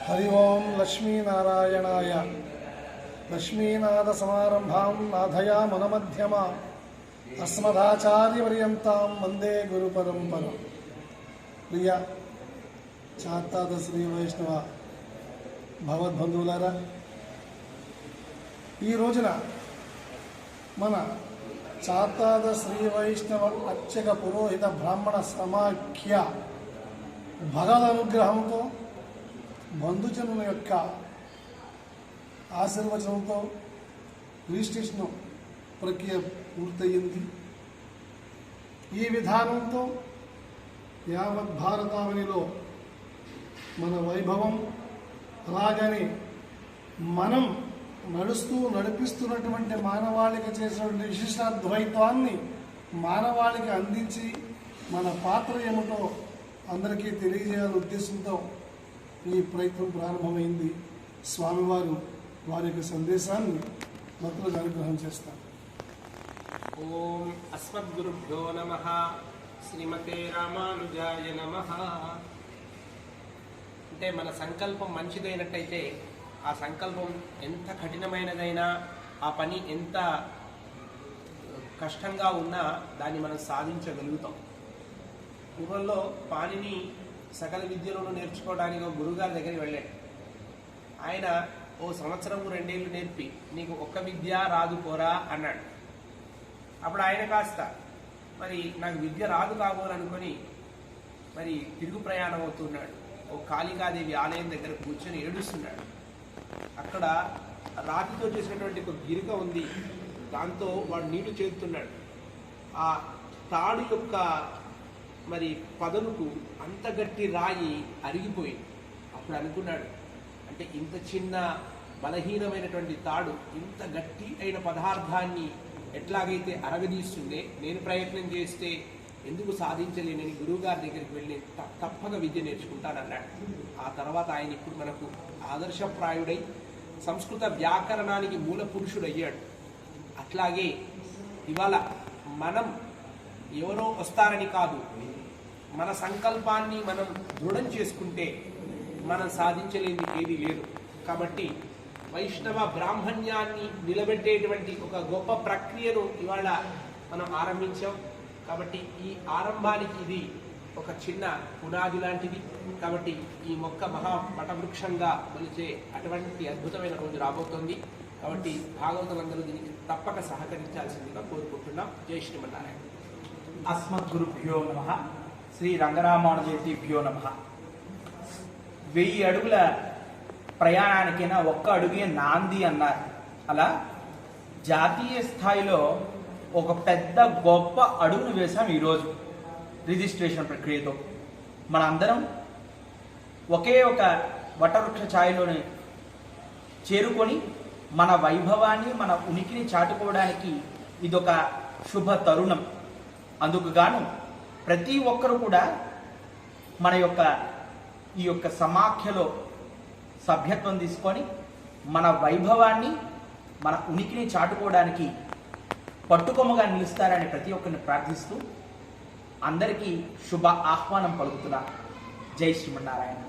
हरि ओं लक्ष्मीनारायणाय लक्ष्मीनाथसमारम्भां नाथयामुनमध्यमा अस्मदाचार्यपर्यन्तां वन्दे गुरुपरम्परां। प्रिय చాతాద శ్రీ వైష్ణవ భగవద్బంధువులారా, ఈ రోజున మన చాతాద శ్రీ వైష్ణవ అర్చక పురోహిత బ్రాహ్మణ సమాఖ్య భగవద్ అనుగ్రహంతో బంధుజనుల యొక్క ఆశీర్వచనంతో రిజిస్ట్రేషన్ ప్రక్రియ పూర్తయింది. ఈ విధానంతో యావత్ భారతావనిలో మన వైభవం, అలాగని మనం నడిపిస్తున్నటువంటి మానవాళికి చేసినటువంటి విశిష్టాద్వైతాన్ని మానవాళికి అందించి మన పాత్ర ఏమిటో అందరికీ తెలియజేయాలనే ఉద్దేశంతో ఈ ప్రయత్నం ప్రారంభమైంది. స్వామివారు వారి యొక్క సందేశాన్ని భక్తులకు అనుగ్రహం చేస్తారు. ఓం అస్మద్గురుభ్యో నమః. శ్రీమతే రామానుజాయ నమః. అంటే మన సంకల్పం మంచిదైనట్టయితే ఆ సంకల్పం ఎంత కఠినమైనదైనా, ఆ పని ఎంత కష్టంగా ఉన్నా దాన్ని మనం సాధించగలుగుతాం. పూర్వంలో పాణిని సకల విద్యలను నేర్చుకోవడానికి ఒక గురుగారి దగ్గరికి వెళ్ళాడు. ఆయన ఓ సంవత్సరం 2 ఏళ్ళు నేర్పి నీకు ఒక్క విద్య రాదు పోరా అన్నాడు. అప్పుడు ఆయన కాస్త మరి నాకు విద్య రాదు కాబోలనుకొని మరి తిరుగు ప్రయాణం అవుతున్నాడు. ఓ కాళికాదేవి ఆలయం దగ్గర కూర్చొని ఏడుస్తున్నాడు. అక్కడ రాతితో చేసినటువంటి ఒక గిరిక ఉంది, దాంతో వాడు నీళ్లు చేరుతున్నాడు. ఆ తాడు యొక్క మరి పదనుకు అంత గట్టి రాయి అరిగిపోయింది. అప్పుడు అనుకున్నాడు, అంటే ఇంత చిన్న బలహీనమైనటువంటి తాడు ఇంత గట్టి అయిన పదార్థాన్ని ఎట్లాగైతే అరగదీస్తుందే, నేను ప్రయత్నం చేస్తే ఎందుకు సాధించలేనని గురువుగారి దగ్గరికి వెళ్ళి తప్పక విద్య నేర్చుకుంటానన్నాడు. ఆ తర్వాత ఆయన ఇప్పుడు మనకు ఆదర్శప్రాయుడై సంస్కృత వ్యాకరణానికి మూల పురుషుడయ్యాడు. అట్లాగే ఇవాళ మనం ఎవరో వస్తారని కాదు, మన సంకల్పాన్ని మనం దృఢం చేసుకుంటే మనం సాధించలేనిది ఏది లేదు. కాబట్టి వైష్ణవ బ్రాహ్మణ్యాన్ని నిలబెట్టేటువంటి ఒక గొప్ప ప్రక్రియను ఇవాళ మనం ఆరంభించాం. కాబట్టి ఈ ఆరంభానికి ఇది ఒక చిన్న పునాది లాంటిది. కాబట్టి ఈ మొక్క మహా వటవృక్షంగా కొలిచే అటువంటి అద్భుతమైన రోజు రాబోతోంది. కాబట్టి భాగవతులందరూ దీనికి తప్పక సహకరించాల్సిందిగా కోరుకుంటున్నాం. జై శ్రీమన్నారాయణ. అస్మద్గురుభ్యో నమః. శ్రీ రంగరామానుజేతిభ్యో నమః. 1000 అడుగుల ప్రయాణానికైనా ఒక్క అడుగే నాంది అన్నారు. అలా జాతీయ స్థాయిలో ఒక పెద్ద గొప్ప అడుగును వేశాం ఈరోజు రిజిస్ట్రేషన్ ప్రక్రియతో. మనందరం ఒకే ఒక వటవృక్ష ఛాయలోనే చేరుకొని మన వైభవాన్ని, మన ఉనికిని చాటుకోవడానికి ఇదొక శుభ తరుణం. అందుకు గాను ప్రతి ఒక్కరూ కూడా మన యొక్క ఈ యొక్క సమాఖ్యలో సభ్యత్వం తీసుకొని మన వైభవాన్ని, మన ఉనికిని చాటుకోవడానికి పట్టుకొమ్మగా నిలుస్తారని ప్రతి ఒక్కరిని ప్రార్థిస్తూ అందరికీ శుభ ఆహ్వానం పలుకుతున్నా. జై శ్రీమన్నారాయణ.